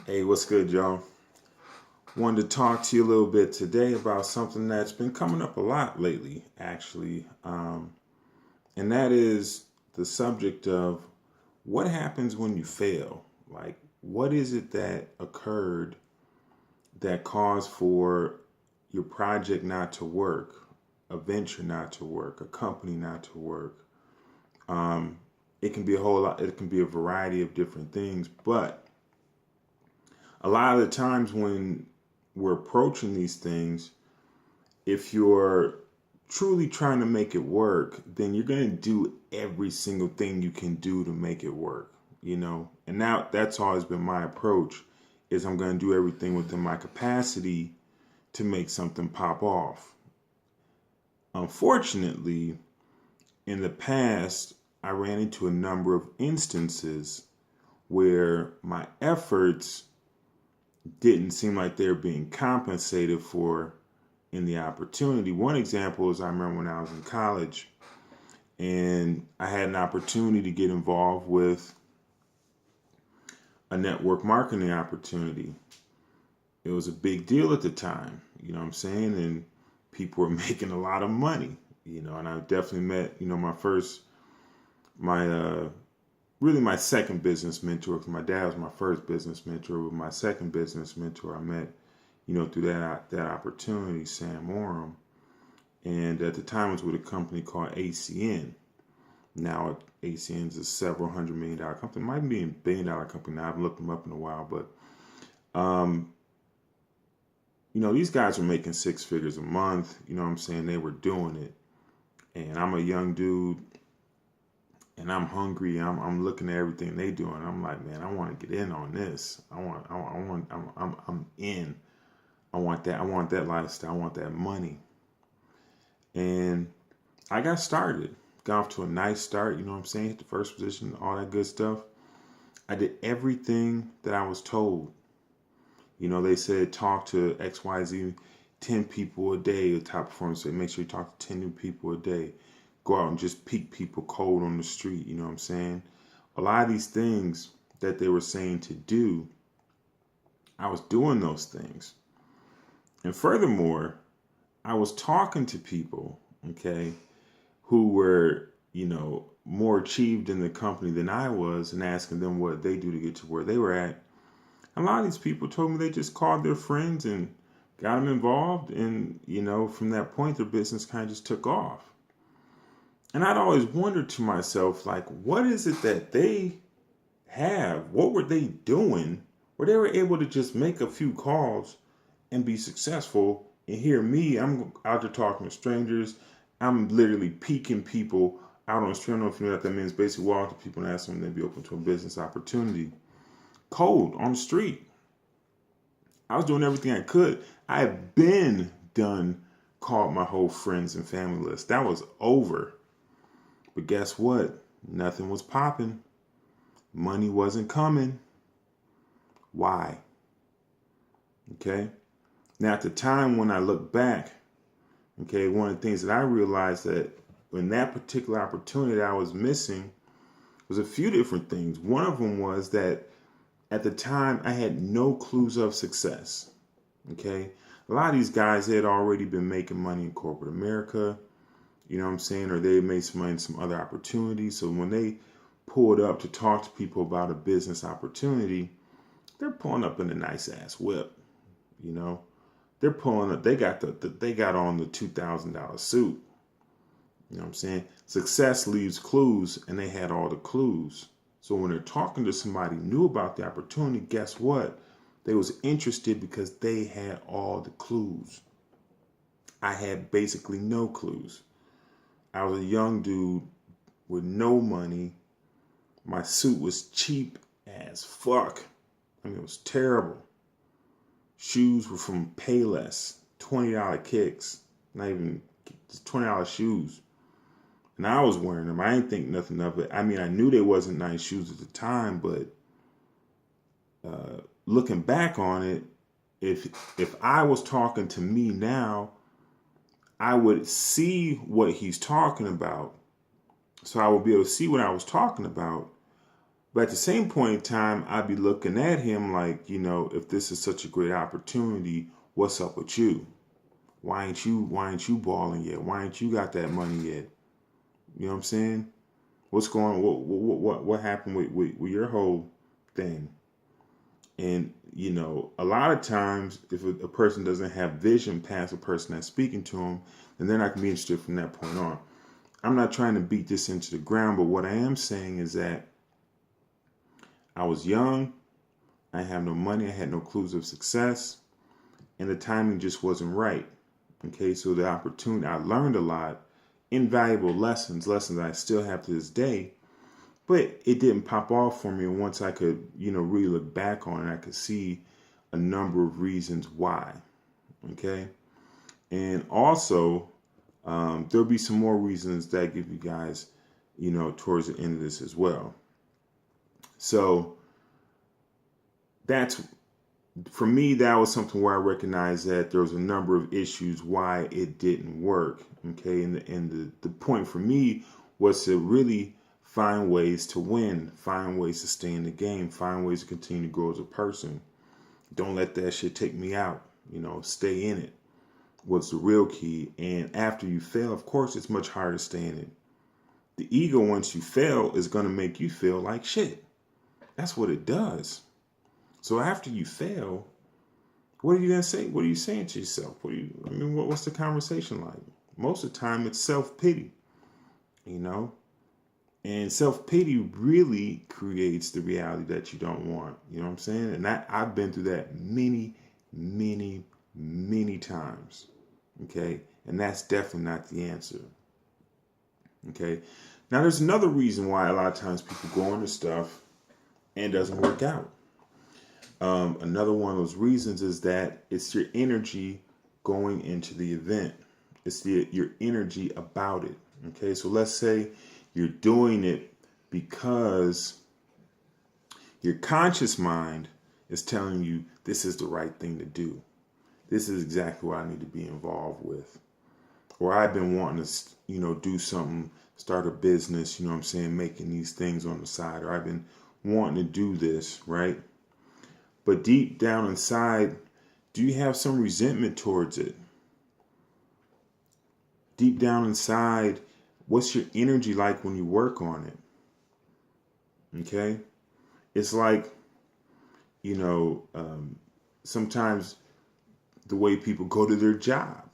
Hey, what's good, y'all? Wanted to talk to you a little bit today about something that's been coming up a lot lately, actually. And that is the subject of what happens when you fail? Like, what is it that occurred that caused for your project not to work, a venture not to work, a company not to work? Um, it can be a whole lot, it can be a variety of different things, but a lot of the times when we're approaching these things, if you're truly trying to make it work, then you're going to do every single thing you can do to make it work, you know? And now that's always been my approach is I'm going to do everything within my capacity to make something pop off. Unfortunately, in the past, I ran into a number of instances where my efforts didn't seem like they were being compensated for in the opportunity. One example is I remember when I was in college and I had an opportunity to get involved with a network marketing opportunity. It was a big deal at the time, you know what I'm saying? And people were making a lot of money, you know, and I definitely met, you know, my really my second business mentor, because my dad was my first business mentor, but my second business mentor I met, you know, through that opportunity, Sam Morum. And at the time, it was with a company called ACN. Now, ACN is a several $100 million company. It might be a $1 billion company now. I haven't looked them up in a while, but um, you know, these guys were making six figures a month. You know what I'm saying? They were doing it, and I'm a young dude, and I'm hungry. I'm looking at everything they doing. I'm like, man, I want to get in on this. I'm in. I want that. I want that lifestyle. I want that money. And I got started. Got off to a nice start, you know what I'm saying? Hit the first position, all that good stuff. I did everything that I was told. You know, they said talk to XYZ 10 people a day, the top performers said make sure you talk to 10 new people a day. Go out and just peek people cold on the street, you know what I'm saying? A lot of these things that they were saying to do, I was doing those things. And furthermore, I was talking to people, okay, who were, you know, more achieved in the company than I was and asking them what they do to get to where they were at. A lot of these people told me they just called their friends and got them involved. And, you know, from that point, their business kind of just took off. And I'd always wondered to myself, like, what is it that they have? What were they doing where they were able to just make a few calls and be successful? And here me, I'm out there talking to strangers. I'm literally peeking people out on the street. I don't know if you know what that means. Basically, walk to people and ask them if they'd be open to a business opportunity. Cold on the street. I was doing everything I could. I had been done, called my whole friends and family list. That was over. But guess what? Nothing was popping. Money wasn't coming. Why? Okay. Now, at the time when I look back, okay, one of the things that I realized that in that particular opportunity I was missing was a few different things. One of them was that at the time I had no clues of success. Okay. A lot of these guys had already been making money in corporate America, you know what I'm saying, or they made some money in some other opportunities. So when they pulled up to talk to people about a business opportunity, they're pulling up in a nice ass whip, you know. They're pulling up. They got they got on the $2,000 suit. You know what I'm saying? Success leaves clues, and they had all the clues. So when they're talking to somebody new about the opportunity, guess what? They was interested because they had all the clues. I had basically no clues. I was a young dude with no money. My suit was cheap as fuck. I mean, it was terrible. Shoes were from Payless, $20 kicks, not even just $20 shoes. And I was wearing them. I didn't think nothing of it. I mean, I knew they wasn't nice shoes at the time, but looking back on it, if I was talking to me now, I would see what he's talking about. So I would be able to see what I was talking about. But at the same point in time, I'd be looking at him like, if this is such a great opportunity, what's up with you? Why ain't you balling yet? Why ain't you got that money yet? You know what I'm saying? What's going what happened with your whole thing? And a lot of times if a person doesn't have vision past the person that's speaking to them, then they're not gonna be interested from that point on. I'm not trying to beat this into the ground, but what I am saying is that I was young, I had no money, I had no clues of success, and the timing just wasn't right. Okay, so the opportunity, I learned a lot, invaluable lessons I still have to this day, but it didn't pop off for me. And once I could, really look back on it, I could see a number of reasons why. Okay, and also there'll be some more reasons that I give you guys, towards the end of this as well. So that's, for me, that was something where I recognized that there was a number of issues why it didn't work. Okay, and the point for me was to really find ways to win, find ways to stay in the game, find ways to continue to grow as a person. Don't let that shit take me out. Stay in it was the real key. And after you fail, of course, it's much harder to stay in it. The ego, once you fail, is going to make you feel like shit. That's what it does. So after you fail, what are you going to say? What are you saying to yourself? What's the conversation like? Most of the time, it's self-pity, and self-pity really creates the reality that you don't want. You know what I'm saying? And I've been through that many, many, many times. Okay. And that's definitely not the answer. Okay. Now, there's another reason why a lot of times people go into stuff and it doesn't work out. Another one of those reasons is that it's your energy going into the event. It's your energy about it. Okay, so let's say you're doing it because your conscious mind is telling you this is the right thing to do. This is exactly what I need to be involved with. Or I've been wanting to, do something, start a business, making these things on the side. Or I've been wanting to do this, right? But deep down inside, do you have some resentment towards it? Deep down inside, what's your energy like when you work on it? Okay? It's like, sometimes the way people go to their job,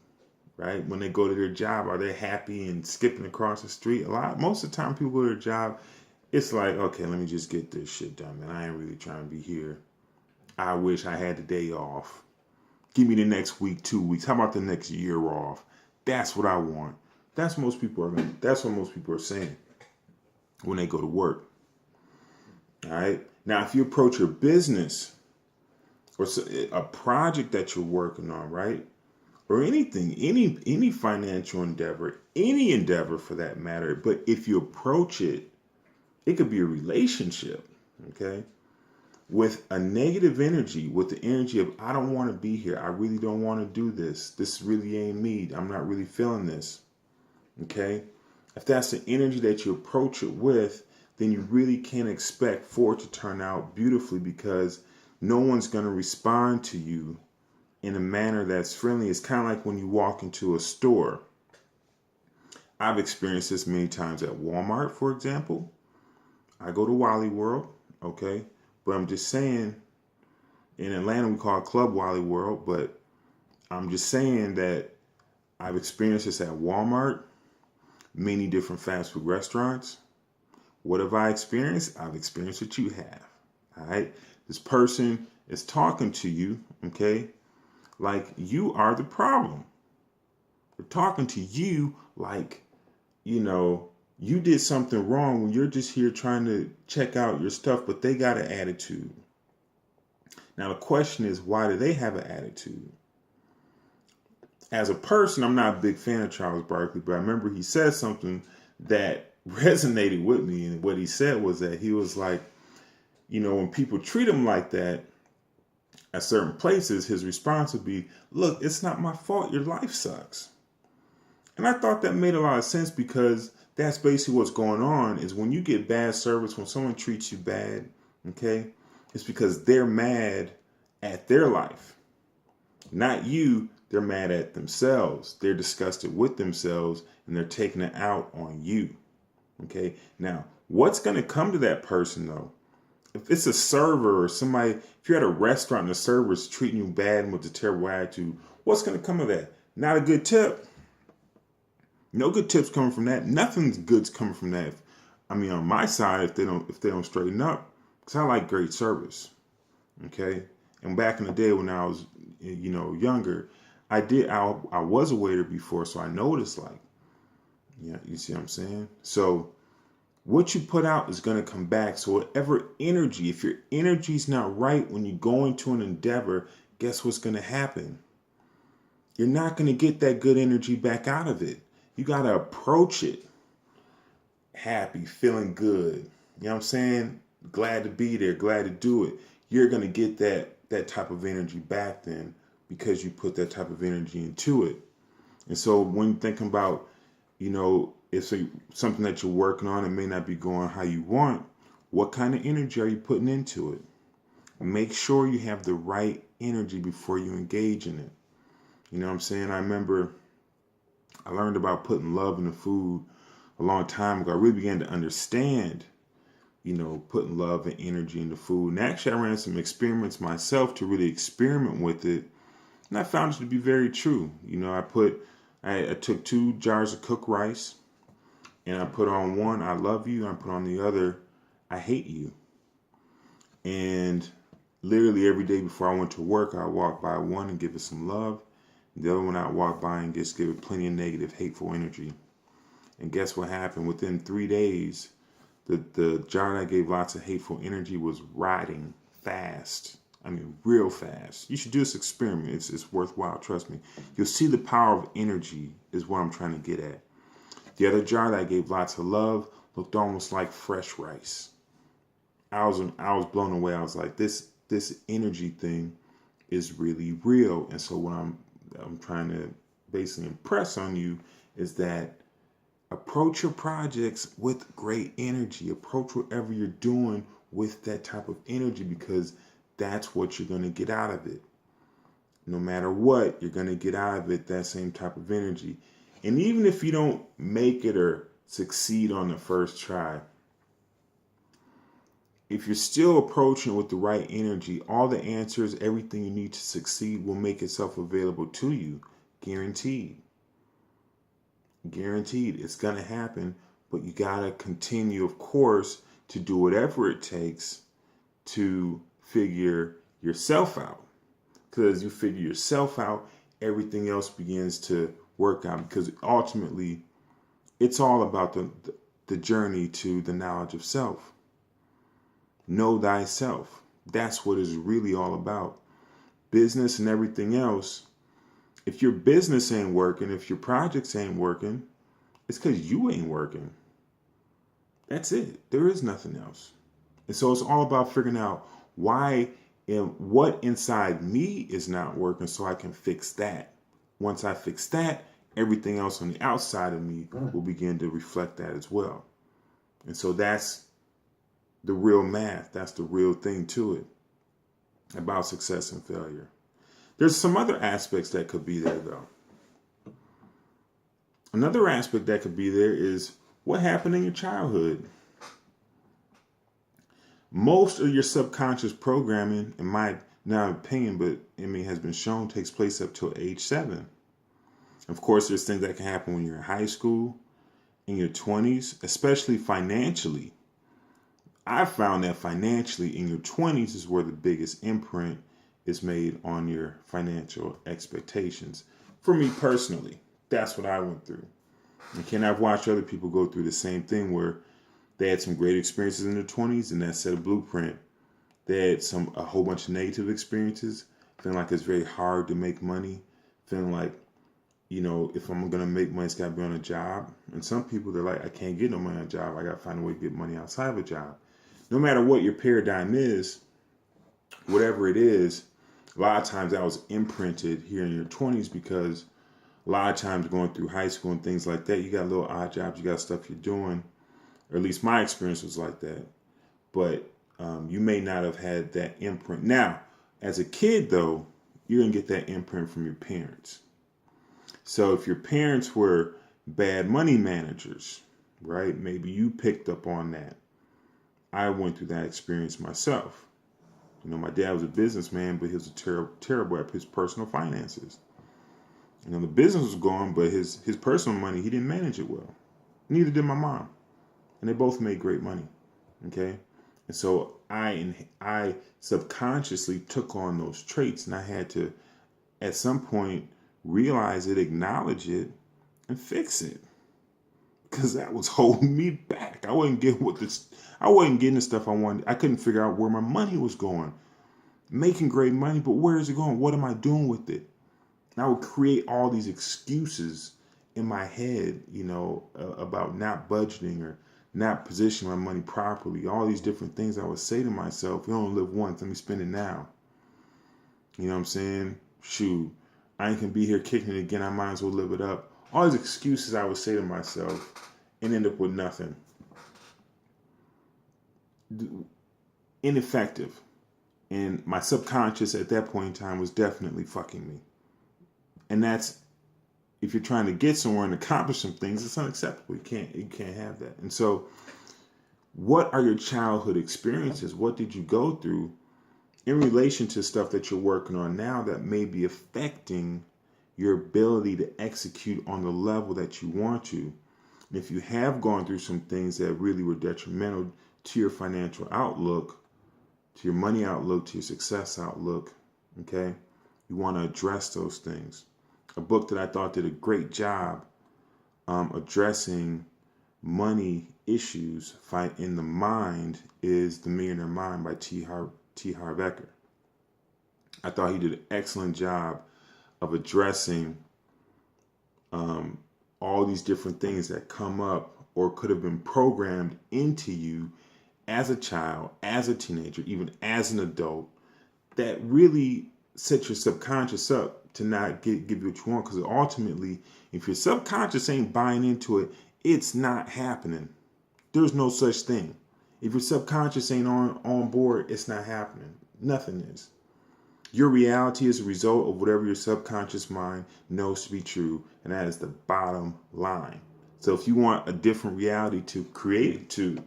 right? When they go to their job, are they happy and skipping across the street? Most of the time people go to their job, it's like, okay, let me just get this shit done, man. I ain't really trying to be here. I wish I had the day off. Give me the next week, 2 weeks. How about the next year off? That's what I want. That's what most people are saying when they go to work. All right. Now, if you approach your business or a project that you're working on, right, or anything, any financial endeavor, any endeavor for that matter, but if you approach it, it could be a relationship, okay, with a negative energy, with the energy of, I don't want to be here. I really don't want to do this. This really ain't me. I'm not really feeling this. Okay. If that's the energy that you approach it with, then you really can't expect for it to turn out beautifully, because no one's going to respond to you in a manner that's friendly. It's kind of like when you walk into a store. I've experienced this many times at Walmart, for example. I go to Wally World. Okay. But I'm just saying, in Atlanta, we call it Club Wally World. But I'm just saying that I've experienced this at Walmart, many different fast food restaurants. What have I experienced? I've experienced what you have. All right. This person is talking to you, okay, like you are the problem. They're talking to you like, you did something wrong when you're just here trying to check out your stuff, but they got an attitude. Now, the question is, why do they have an attitude? As a person, I'm not a big fan of Charles Barkley, but I remember he said something that resonated with me. And what he said was that he was like, when people treat him like that at certain places, his response would be, look, it's not my fault. Your life sucks. And I thought that made a lot of sense, because that's basically what's going on. Is when you get bad service, when someone treats you bad, okay, it's because they're mad at their life, not you. They're mad at themselves. They're disgusted with themselves, and they're taking it out on you. Okay. Now, what's going to come to that person though? If it's a server or somebody, if you're at a restaurant and the server's treating you bad and with a terrible attitude, what's going to come of that? Not a good tip. No good tips coming from that. Nothing's good's coming from that. I mean, on my side, if they don't straighten up, because I like great service. Okay. And back in the day when I was, younger, I was a waiter before, so I know what it's like. Yeah, you see what I'm saying? So what you put out is going to come back. So whatever energy, if your energy's not right when you go into an endeavor, guess what's going to happen? You're not going to get that good energy back out of it. You got to approach it happy, feeling good. You know what I'm saying? Glad to be there, glad to do it. You're going to get that type of energy back then because you put that type of energy into it. And so when thinking about, if something that you're working on, it may not be going how you want, what kind of energy are you putting into it? Make sure you have the right energy before you engage in it. You know what I'm saying? I remember I learned about putting love in the food a long time ago. I really began to understand, putting love and energy in the food. And actually, I ran some experiments myself to really experiment with it. And I found it to be very true. I took 2 jars of cooked rice and I put on one, I love you, and I put on the other, I hate you. And literally every day before I went to work, I walk by one and give it some love. The other one I walk by and just give it plenty of negative, hateful energy. And guess what happened? Within 3 days, the jar that I gave lots of hateful energy was rotting fast. I mean, real fast. You should do this experiment. It's worthwhile, trust me. You'll see the power of energy is what I'm trying to get at. The other jar that I gave lots of love looked almost like fresh rice. I was blown away. I was like, this energy thing is really real. And so what I'm trying to basically impress on you is that approach your projects with great energy. Approach whatever you're doing with that type of energy, because that's what you're going to get out of it. No matter what, you're going to get out of it that same type of energy. And even if you don't make it or succeed on the first try, if you're still approaching with the right energy, all the answers, everything you need to succeed will make itself available to you. Guaranteed. Guaranteed. It's going to happen, but you got to continue, of course, to do whatever it takes to figure yourself out. Because as you figure yourself out, everything else begins to work out, because ultimately it's all about the journey to the knowledge of self. Know thyself. That's what it's really all about. Business and everything else, if your business ain't working, if your projects ain't working, it's because you ain't working. That's it. There is nothing else. And so it's all about figuring out why and what inside me is not working so I can fix that. Once I fix that, everything else on the outside of me will begin to reflect that as well. And so that's the real math. That's the real thing to it about success and failure. There's some other aspects that could be there, though. Another aspect that could be there is what happened in your childhood. Most of your subconscious programming, in my opinion, but has been shown, takes place up till age 7. Of course, there's things that can happen when you're in high school, in your 20s, especially financially. I found that financially in your 20s is where the biggest imprint is made on your financial expectations. For me personally, that's what I went through. And I've watched other people go through the same thing where they had some great experiences in their 20s and that set a blueprint. They had a whole bunch of negative experiences, feeling like it's very hard to make money, feeling like, if I'm going to make money, it's got to be on a job. And some people, they're like, I can't get no money on a job. I got to find a way to get money outside of a job. No matter what your paradigm is, whatever it is, a lot of times that was imprinted here in your 20s because a lot of times going through high school and things like that, you got little odd jobs, you got stuff you're doing, or at least my experience was like that. But you may not have had that imprint. Now, as a kid, though, you're going to get that imprint from your parents. So if your parents were bad money managers, right, maybe you picked up on that. I went through that experience myself. You know, my dad was a businessman, but he was terrible at his personal finances. You know, the business was going, but his personal money, he didn't manage it well. Neither did my mom. And they both made great money. Okay? And so I subconsciously took on those traits, and I had to, at some point, realize it, acknowledge it, and fix it. Because that was holding me back. I wasn't getting the stuff I wanted. I couldn't figure out where my money was going. Making great money, but where is it going? What am I doing with it? And I would create all these excuses in my head, you know, about not budgeting or not positioning my money properly. All these different things I would say to myself: you only live once, let me spend it now. You know what I'm saying? Shoot, I ain't gonna be here kicking it again. I might as well live it up. All these excuses I would say to myself and end up with nothing. Ineffective. And my subconscious at that point in time was definitely fucking me. And that's, if you're trying to get somewhere and accomplish some things, it's unacceptable. You can't have that. And so, what are your childhood experiences? What did you go through in relation to stuff that you're working on now that may be affecting your ability to execute on the level that you want to? And if you have gone through some things that really were detrimental to your financial outlook, to your money outlook, to your success outlook, okay, you want to address those things. A book that I thought did a great job addressing money issues in the mind is The Millionaire Mind by T. Harv Eker. I thought he did an excellent job of addressing all these different things that come up or could have been programmed into you as a child, as a teenager, even as an adult, that really set your subconscious up to not give you what you want. Because ultimately, if your subconscious ain't buying into it, it's not happening. There's no such thing. If your subconscious ain't on board, it's not happening. Nothing is. Your reality is a result of whatever your subconscious mind knows to be true, and that is the bottom line. So if you want a different reality to create, to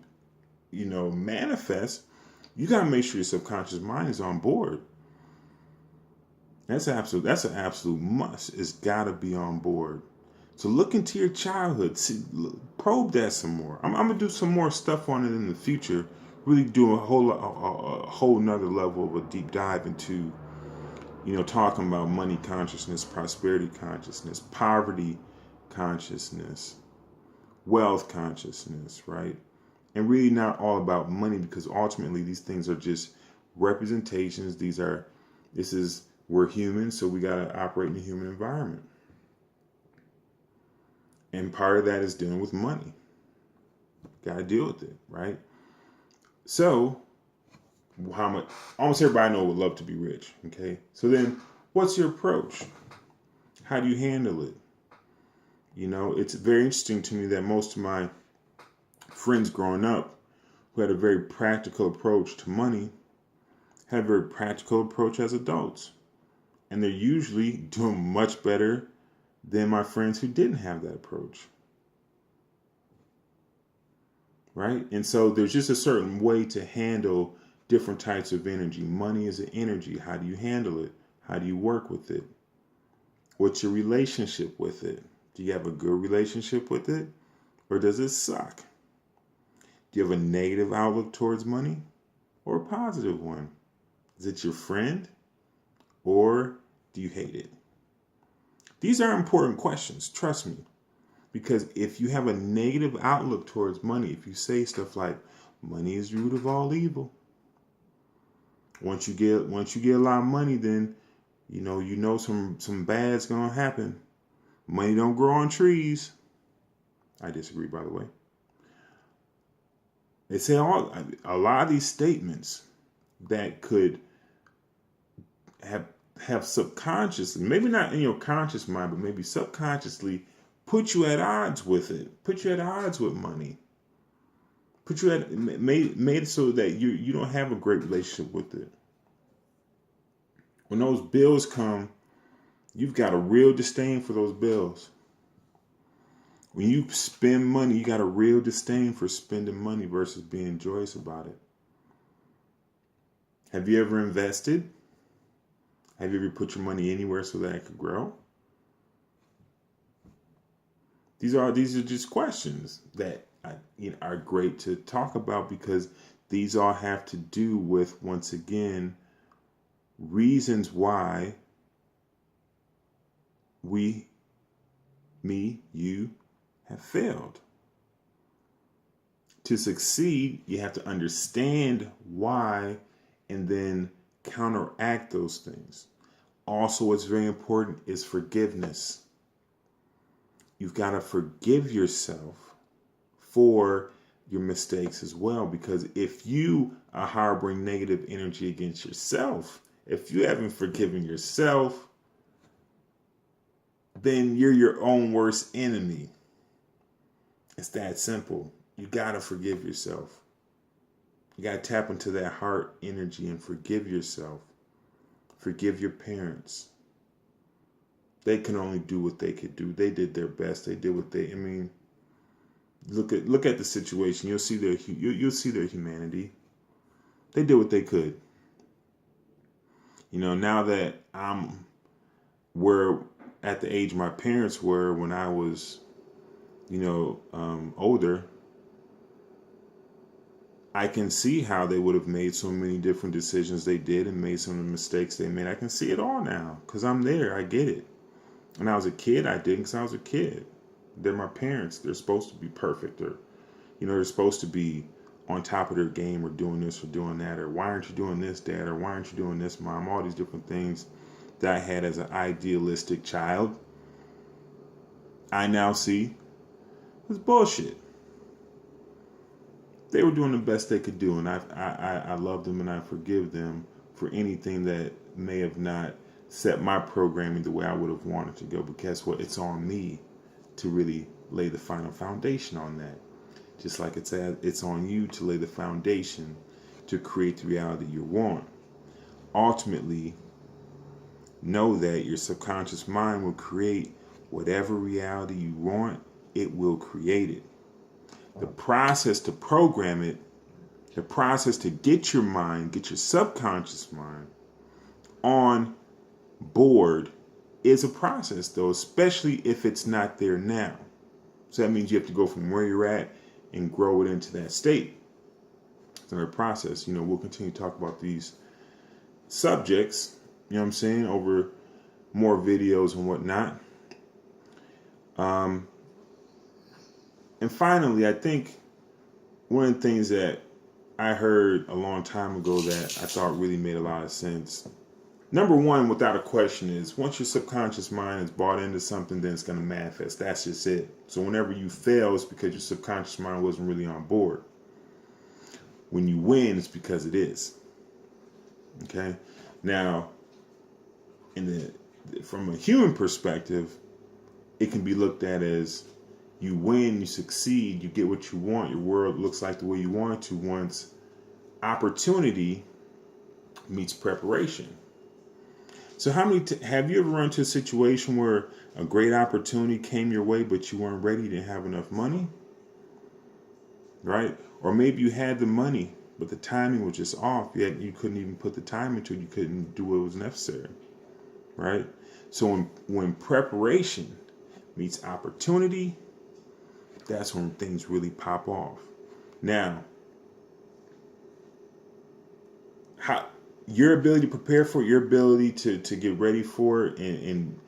manifest, you got to make sure your subconscious mind is on board. That's an absolute must. It's got to be on board. So look into your childhood. Probe that some more. I'm going to do some more stuff on it in the future. Really do a whole nother level of a deep dive into, talking about money consciousness, prosperity consciousness, poverty consciousness, wealth consciousness, right? And really not all about money, because ultimately these things are just representations. We're humans, so we got to operate in a human environment. And part of that is dealing with money. Got to deal with it, right? So, how much? Almost everybody I know would love to be rich, okay? So then, what's your approach? How do you handle it? It's very interesting to me that most of my friends growing up who had a very practical approach to money had a very practical approach as adults. And they're usually doing much better than my friends who didn't have that approach. Right? And so there's just a certain way to handle different types of energy. Money is an energy. How do you handle it? How do you work with it? What's your relationship with it? Do you have a good relationship with it? Or does it suck? Do you have a negative outlook towards money or a positive one? Is it your friend or do you hate it? These are important questions, trust me. Because if you have a negative outlook towards money, if you say stuff like, money is the root of all evil. Once you get a lot of money, then some bad's gonna happen. Money don't grow on trees. I disagree, by the way. They say a lot of these statements that could have subconsciously, maybe not in your conscious mind, but maybe subconsciously put you at odds with it, put you at odds with money, put you at made it so that you don't have a great relationship with it. When those bills come, you've got a real disdain for those bills. When you spend money, you got a real disdain for spending money versus being joyous about it. Have you ever invested? Have you ever put your money anywhere so that it could grow? These are just questions that are great to talk about, because these all have to do with, once again, reasons why you have failed. To succeed, you have to understand why and then counteract those things. Also, what's very important is forgiveness. You've got to forgive yourself for your mistakes as well, because if you are harboring negative energy against yourself, if you haven't forgiven yourself, then you're your own worst enemy. It's that simple. You got to forgive yourself. You got to tap into that heart energy and forgive yourself. Forgive your parents. They can only do what they could do. They did their best. They did what they, look at the situation. You'll see their humanity. They did what they could. Now that we're at the age my parents were when I was, older, I can see how they would have made so many different decisions they did and made some of the mistakes they made. I can see it all now because I'm there. I get it. When I was a kid, I didn't, because I was a kid. They're my parents. They're supposed to be perfect, or, they're supposed to be on top of their game, or doing this or doing that, or why aren't you doing this, Dad, or why aren't you doing this, Mom? All these different things that I had as an idealistic child, I now see was bullshit. They were doing the best they could do, and I love them and I forgive them for anything that may have not set my programming the way I would have wanted to go. But guess what? It's on me to really lay the final foundation on that. Just like it's on you to lay the foundation to create the reality you want. Ultimately, know that your subconscious mind will create whatever reality you want. It will create it. The process to program it, the process to get your subconscious mind on board is a process, though, especially if it's not there now. So that means you have to go from where you're at and grow it into that state. It's another process. We'll continue to talk about these subjects, over more videos and whatnot. And finally, I think one of the things that I heard a long time ago that I thought really made a lot of sense. Number one, without a question, is once your subconscious mind is bought into something, then it's going to manifest. That's just it. So whenever you fail, it's because your subconscious mind wasn't really on board. When you win, it's because it is. Okay? Now, from a human perspective, it can be looked at as you win, you succeed, you get what you want, your world looks like the way you want it to once opportunity meets preparation. So have you ever run into a situation where a great opportunity came your way, but you weren't ready, you didn't have enough money? Right? Or maybe you had the money, but the timing was just off, yet you couldn't even put the time into it, you couldn't do what was necessary. Right? So when preparation meets opportunity, that's when things really pop off. Now, your ability to prepare for it, your ability to get ready for it and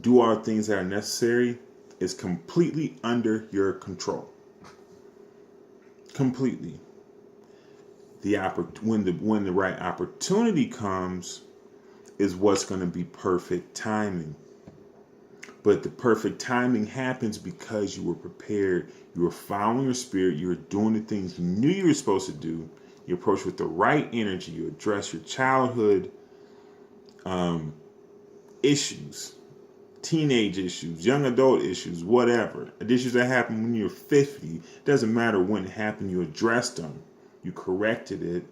do all the things that are necessary is completely under your control. Completely. When the right opportunity comes is what's going to be perfect timing. But the perfect timing happens because you were prepared. You were following your spirit. You were doing the things you knew you were supposed to do. You approach with the right energy. You address your childhood issues, teenage issues, young adult issues, whatever. Issues that happen when you're 50. Doesn't matter when it happened, you addressed them, you corrected it,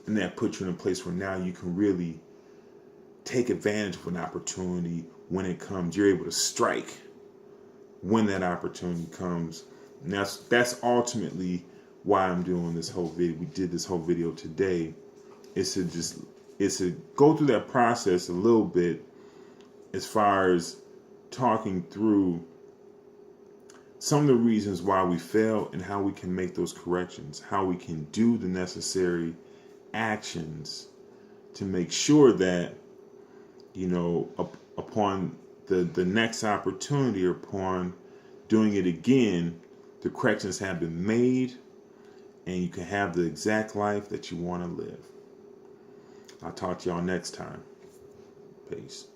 and that puts you in a place where now you can really take advantage of an opportunity when it comes. You're able to strike when that opportunity comes. And that's ultimately why I'm doing this whole video. We did this whole video today. It's to go through that process a little bit as far as talking through some of the reasons why we fail and how we can make those corrections, how we can do the necessary actions to make sure that, upon the next opportunity or upon doing it again, the corrections have been made and you can have the exact life that you want to live. I'll talk to y'all next time. Peace.